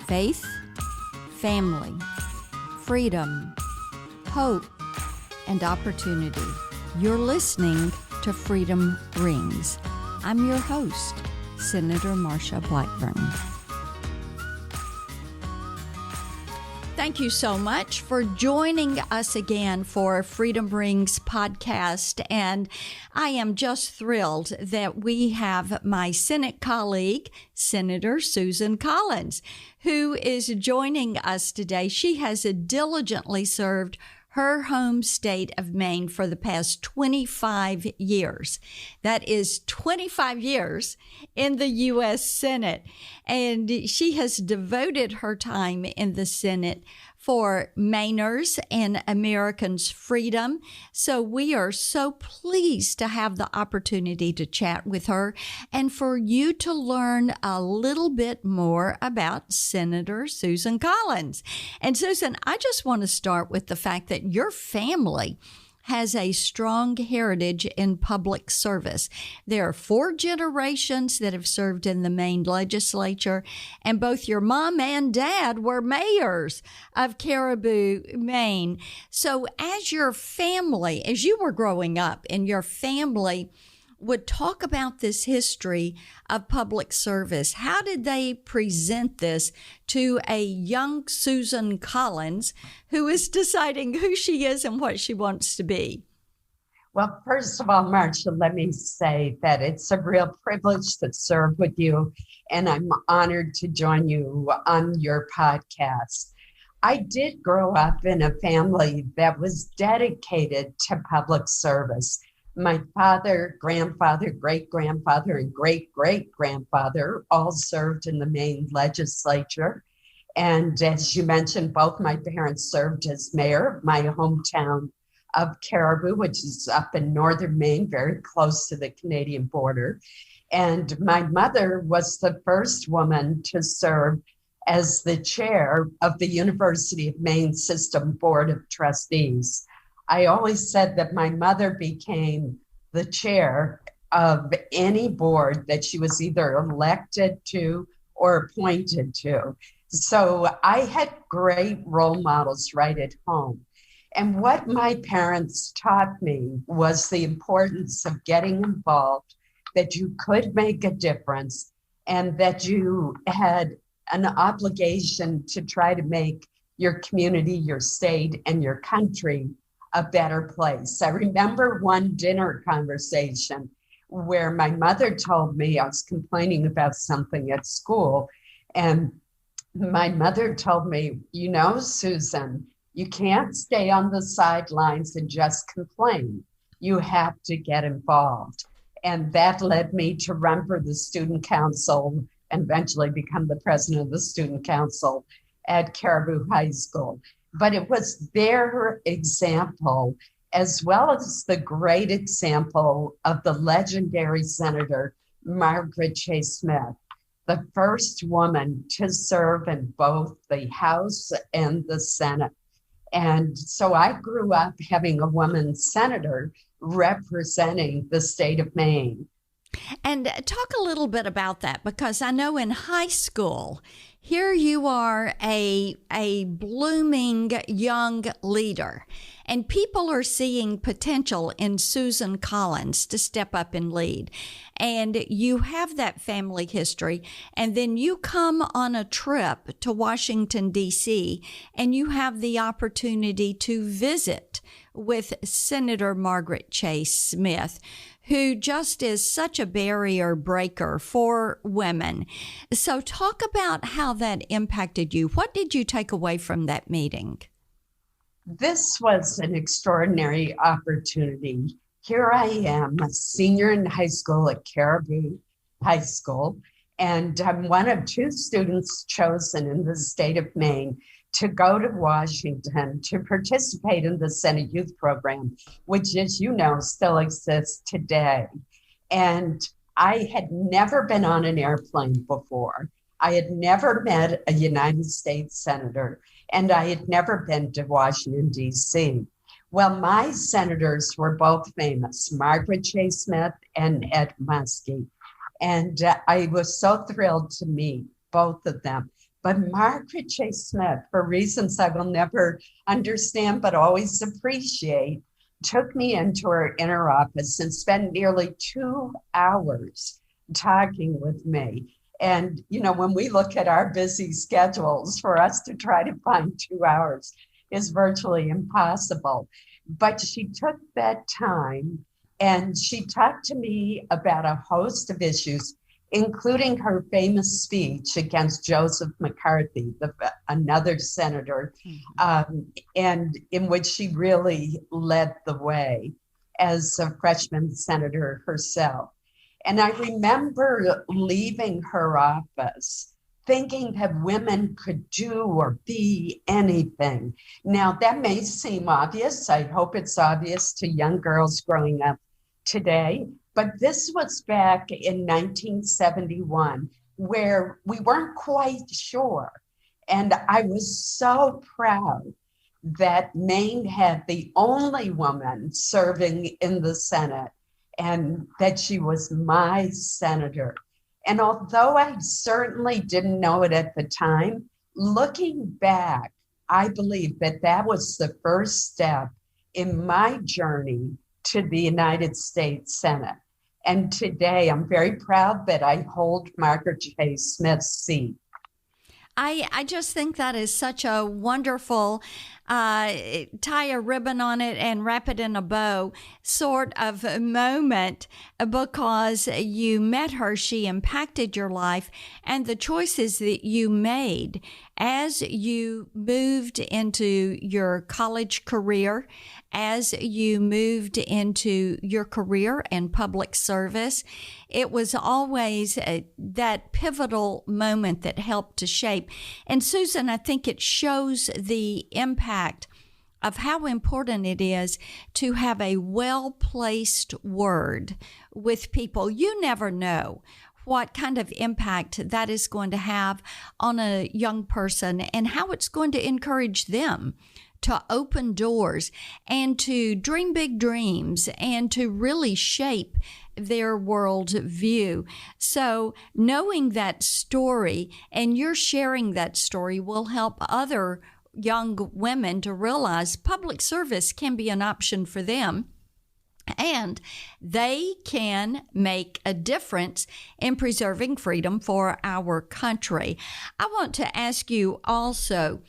faith, family, freedom, hope, and opportunity. You're listening to Freedom Rings. I'm your host, Senator Marsha Blackburn. Thank you so much for joining us again for Freedom Rings podcast. And I am just thrilled that we have my Senate colleague, Senator Susan Collins, who is joining us today. She has diligently served her home state of Maine for the past 25 years. That is 25 years in the U.S. Senate. And she has devoted her time in the Senate for Mainers and Americans' freedom. So we are so pleased to have the opportunity to chat with her and for you to learn a little bit more about Senator Susan Collins. And Susan, I just want to start with the fact that your family has a strong heritage in public service. There are 4 generations that have served in the Maine legislature, and both your mom and dad were mayors of Caribou, Maine. So as your family, as you were growing up and your family would talk about this history of public service, how did they present this to a young Susan Collins who is deciding who she is and what she wants to be? Well, first of all, Marsha, let me say that it's a real privilege to serve with you, and I'm honored to join you on your podcast. I did grow up in a family that was dedicated to public service. My father, grandfather, great-grandfather, and great-great-grandfather all served in the Maine legislature. And as you mentioned, both my parents served as mayor of my hometown of Caribou, which is up in northern Maine, very close to the Canadian border. And my mother was the first woman to serve as the chair of the University of Maine System Board of Trustees. I always said that my mother became the chair of any board that she was either elected to or appointed to. So I had great role models right at home. And what my parents taught me was the importance of getting involved, that you could make a difference, and that you had an obligation to try to make your community, your state, and your country a better place. I remember one dinner conversation where my mother told me I was complaining about something at school, and my mother told me, you know, Susan, you can't stay on the sidelines and just complain. You have to get involved. And that led me to run for the student council and eventually become the president of the student council at Caribou High School. But it was their example, as well as the great example of the legendary Senator Margaret Smith, the first woman to serve in both the House and the Senate. And so I grew up having a woman senator representing the state of Maine. And talk a little bit about that, because I know in high school, here you are a blooming young leader, and people are seeing potential in Susan Collins to step up and lead. And you have that family history, and then you come on a trip to Washington, D.C., and you have the opportunity to visit with Senator Margaret Chase Smith, who just is such a barrier breaker for women. So talk about how that impacted you. What did you take away from that meeting? This was an extraordinary opportunity. Here I am, a senior in high school at Caribou High School, and I'm one of 2 students chosen in the state of Maine to go to Washington to participate in the Senate Youth Program, which, as you know, still exists today. And I had never been on an airplane before. I had never met a United States senator, and I had never been to Washington, D.C. Well, my senators were both famous, Margaret Chase Smith and Ed Muskie. And I was so thrilled to meet both of them. But Margaret J. Smith, for reasons I will never understand but always appreciate, took me into her inner office and spent nearly 2 hours talking with me. And, when we look at our busy schedules, for us to try to find 2 hours is virtually impossible. But she took that time and she talked to me about a host of issues, including her famous speech against Joseph McCarthy, another senator, and in which she really led the way as a freshman senator herself. And I remember leaving her office thinking that women could do or be anything. Now, that may seem obvious. I hope it's obvious to young girls growing up today. But this was back in 1971, where we weren't quite sure. And I was so proud that Maine had the only woman serving in the Senate and that she was my senator. And although I certainly didn't know it at the time, looking back, I believe that that was the first step in my journey to the United States Senate. And today I'm very proud that I hold Margaret J. Smith's seat. I just think that is such a wonderful tie a ribbon on it and wrap it in a bow sort of a moment, because you met her, she impacted your life, and the choices that you made as you moved into your college career, as you moved into your career in public service. It was always that pivotal moment that helped to shape. And Susan, I think it shows the impact of how important it is to have a well-placed word with people. You never know what kind of impact that is going to have on a young person and how it's going to encourage them to open doors and to dream big dreams and to really shape their world view. So knowing that story and you're sharing that story will help other young women to realize public service can be an option for them, and they can make a difference in preserving freedom for our country. I want to ask you also,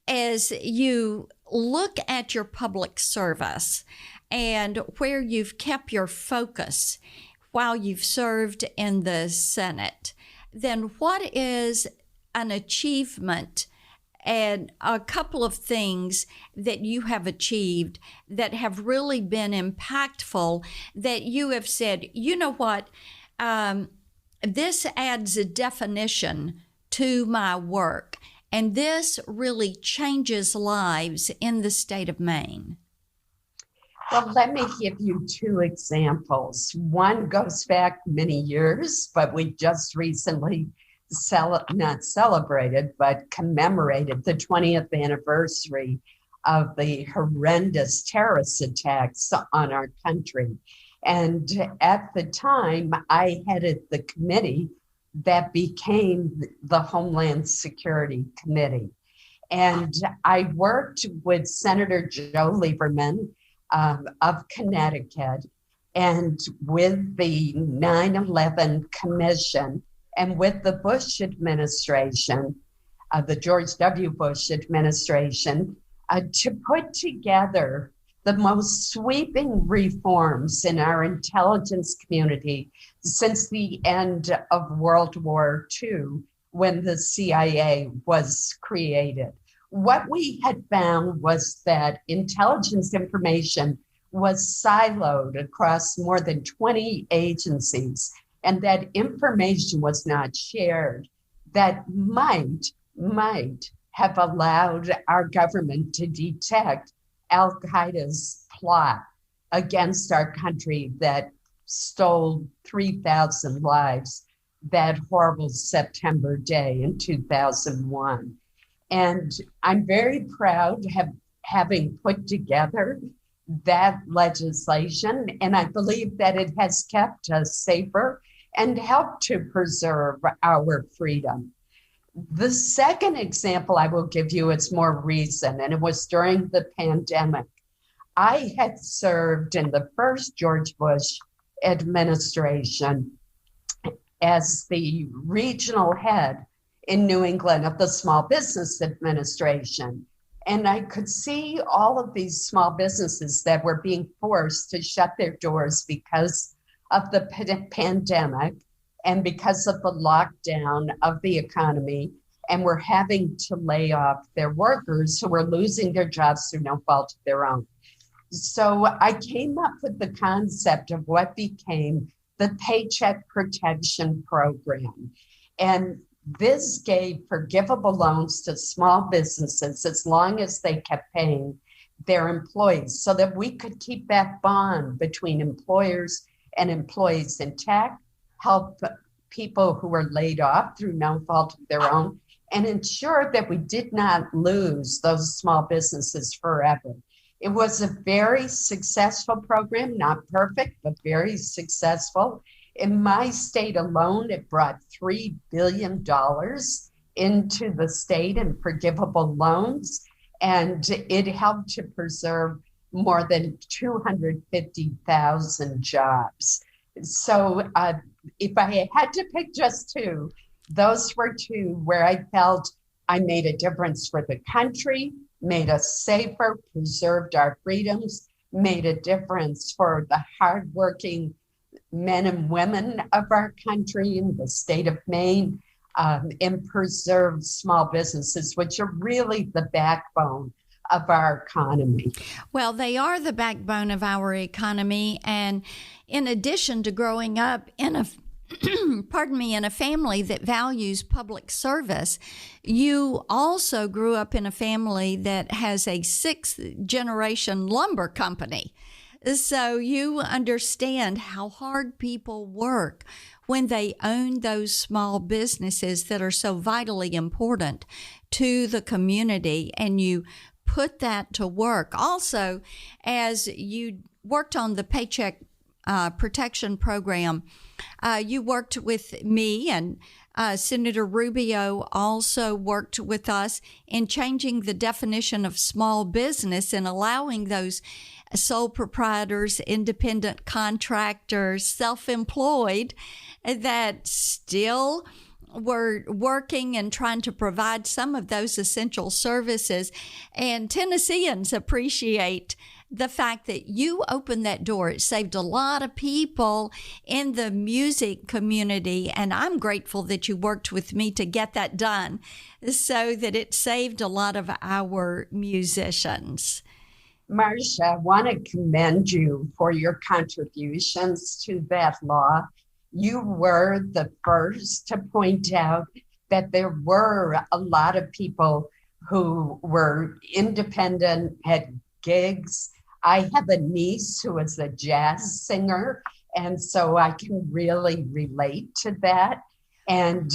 as you look at your public service and where you've kept your focus while you've served in the Senate, then what is an achievement and a couple of things that you have achieved that have really been impactful, that you have said, you know what, this adds a definition to my work, and this really changes lives in the state of Maine? Well, let me give you two examples. One goes back many years, but we just recently not celebrated, but commemorated the 20th anniversary of the horrendous terrorist attacks on our country. And at the time, I headed the committee that became the Homeland Security Committee. And I worked with Senator Joe Lieberman of Connecticut and with the 9/11 Commission and with the Bush administration, the George W. Bush administration, to put together the most sweeping reforms in our intelligence community since the end of World War II, when the CIA was created. What we had found was that intelligence information was siloed across more than 20 agencies, and that information was not shared that might have allowed our government to detect Al-Qaeda's plot against our country that stole 3,000 lives that horrible September day in 2001. And I'm very proud to having put together that legislation, and I believe that it has kept us safer and helped to preserve our freedom. The second example I will give you is more recent, and it was during the pandemic. I had served in the first George Bush administration as the regional head in New England of the Small Business Administration. And I could see all of these small businesses that were being forced to shut their doors because of the pandemic and because of the lockdown of the economy, and were having to lay off their workers who were losing their jobs through no fault of their own. So I came up with the concept of what became the Paycheck Protection Program. And this gave forgivable loans to small businesses as long as they kept paying their employees, so that we could keep that bond between employers and employees intact, help people who were laid off through no fault of their own, and ensure that we did not lose those small businesses forever. It was a very successful program, not perfect, but very successful. In my state alone, it brought $3 billion into the state in forgivable loans, and it helped to preserve more than 250,000 jobs. So if I had to pick just two, those were two where I felt I made a difference for the country, made us safer, preserved our freedoms, made a difference for the hardworking men and women of our country in the state of Maine, and preserved small businesses, which are really the backbone of our economy. Well, they are the backbone of our economy. And in addition to growing up in a in a family that values public service, you also grew up in a family that has a sixth generation lumber company. So you understand how hard people work when they own those small businesses that are so vitally important to the community, and you put that to work. Also, as you worked on the Paycheck Protection Program, you worked with me, and Senator Rubio also worked with us in changing the definition of small business and allowing those sole proprietors, independent contractors, self-employed that still were working and trying to provide some of those essential services. And Tennesseans appreciate the fact that you opened that door. It saved a lot of people in the music community, and I'm grateful that you worked with me to get that done so that it saved a lot of our musicians. Marcia, I want to commend you for your contributions to that law. You were the first to point out that there were a lot of people who were independent, had gigs. I have a niece who is a jazz singer, and so I can really relate to that. And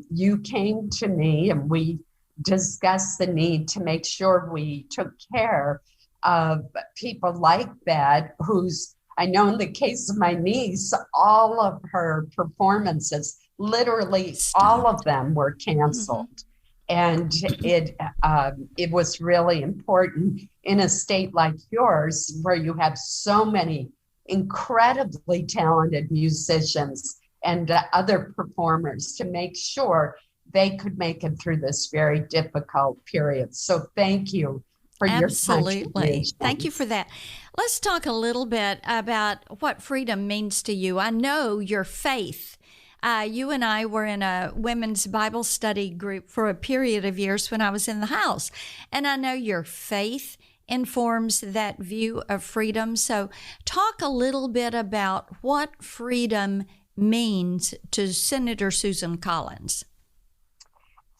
you came to me and we discussed the need to make sure we took care of people like that, who's, I know in the case of my niece, all of her performances, literally all of them were canceled. And it was really important in a state like yours, where you have so many incredibly talented musicians and other performers, to make sure they could make it through this very difficult period. So thank you for your contribution. Thank you for that. Let's talk a little bit about what freedom means to you. I know your faith. You and I were in a women's Bible study group for a period of years when I was in the House. And I know your faith informs that view of freedom. So talk a little bit about what freedom means to Senator Susan Collins.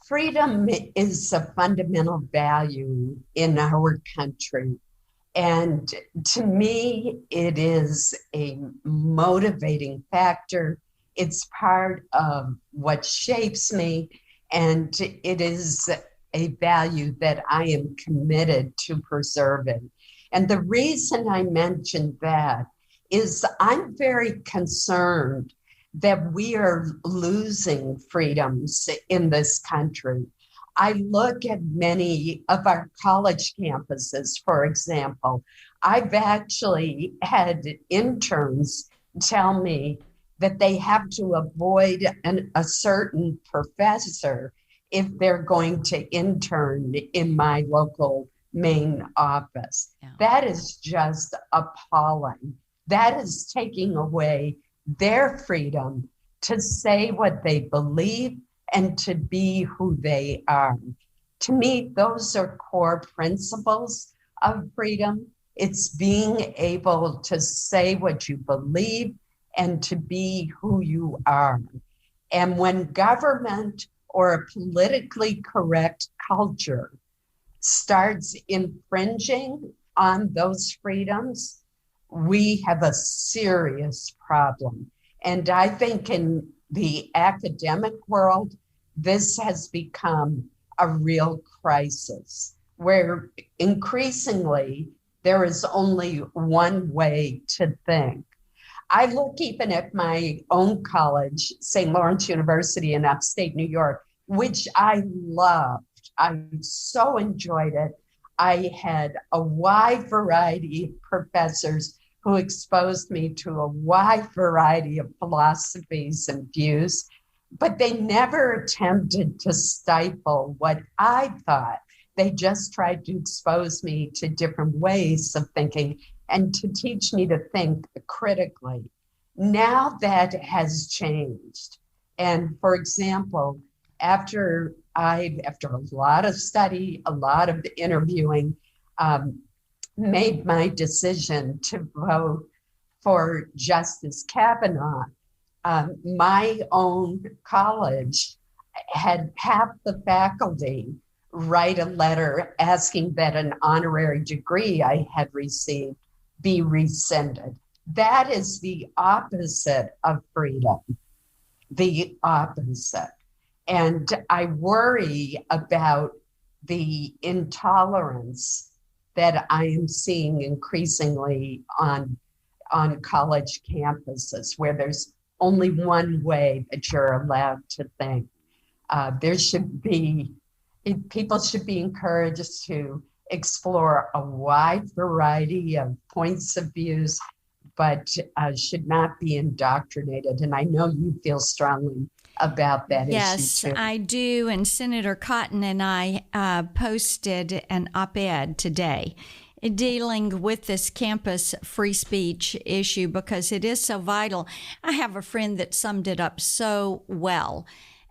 Freedom is a fundamental value in our country. And to me, it is a motivating factor. It's part of what shapes me, and it is a value that I am committed to preserving. And the reason I mentioned that is I'm very concerned that we are losing freedoms in this country. I look at many of our college campuses, for example. I've actually had interns tell me that they have to avoid a certain professor if they're going to intern in my local Maine office. Yeah. That is just appalling. That is taking away their freedom to say what they believe and to be who they are. To me, those are core principles of freedom. It's being able to say what you believe and to be who you are. And when government or a politically correct culture starts infringing on those freedoms, we have a serious problem. And I think in the academic world, this has become a real crisis where increasingly there is only one way to think. I look even at my own college, St. Lawrence University in upstate New York, which I loved. I so enjoyed it. I had a wide variety of professors who exposed me to a wide variety of philosophies and views, but they never attempted to stifle what I thought. They just tried to expose me to different ways of thinking and to teach me to think critically. Now that has changed. And for example, after a lot of study, a lot of interviewing, made my decision to vote for Justice Kavanaugh, my own college had half the faculty write a letter asking that an honorary degree I had received be rescinded. That is the opposite of freedom, the opposite. And I worry about the intolerance that I am seeing increasingly on college campuses, where there's only one way that you're allowed to think. People should be encouraged to explore a wide variety of points of views, but should not be indoctrinated. And I know you feel strongly about that issue too. Yes, I do. And Senator Cotton and I posted an op-ed today dealing with this campus free speech issue because it is so vital. I have a friend that summed it up so well.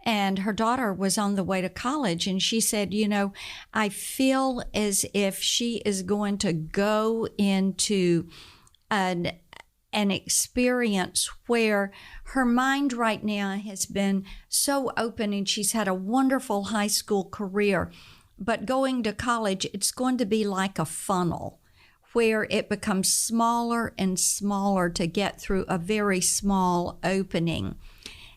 And her daughter was on the way to college, and she said, I feel as if she is going to go into an experience where her mind right now has been so open, and she's had a wonderful high school career. But going to college, it's going to be like a funnel where it becomes smaller and smaller to get through a very small opening.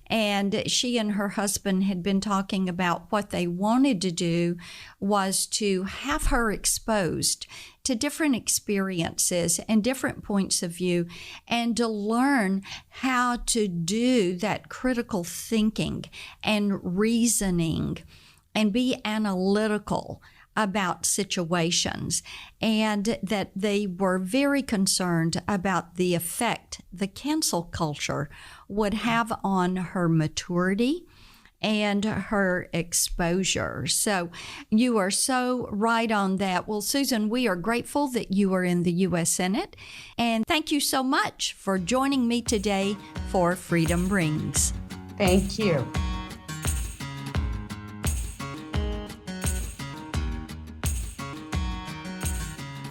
And she and her husband had been talking about what they wanted to do was to have her exposed to different experiences and different points of view, and to learn how to do that critical thinking and reasoning and be analytical about situations, and that they were very concerned about the effect the cancel culture would have on her maturity and her exposure. So you are so right on that. Well, Susan, we are grateful that you are in the U.S. Senate, and thank you so much for joining me today for Freedom Rings. Thank you.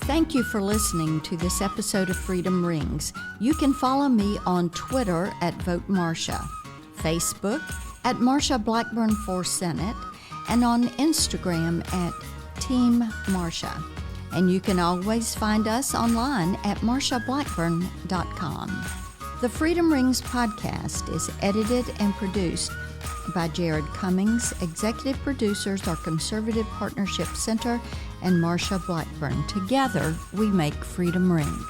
Thank you for listening to this episode of Freedom Rings. You can follow me on Twitter at Vote Marsha, Facebook at Marsha Blackburn for Senate, and on Instagram at Team Marsha. And you can always find us online at marshablackburn.com. The Freedom Rings podcast is edited and produced by Jared Cummings. Executive producers are Conservative Partnership Center and Marsha Blackburn. Together, we make Freedom Ring.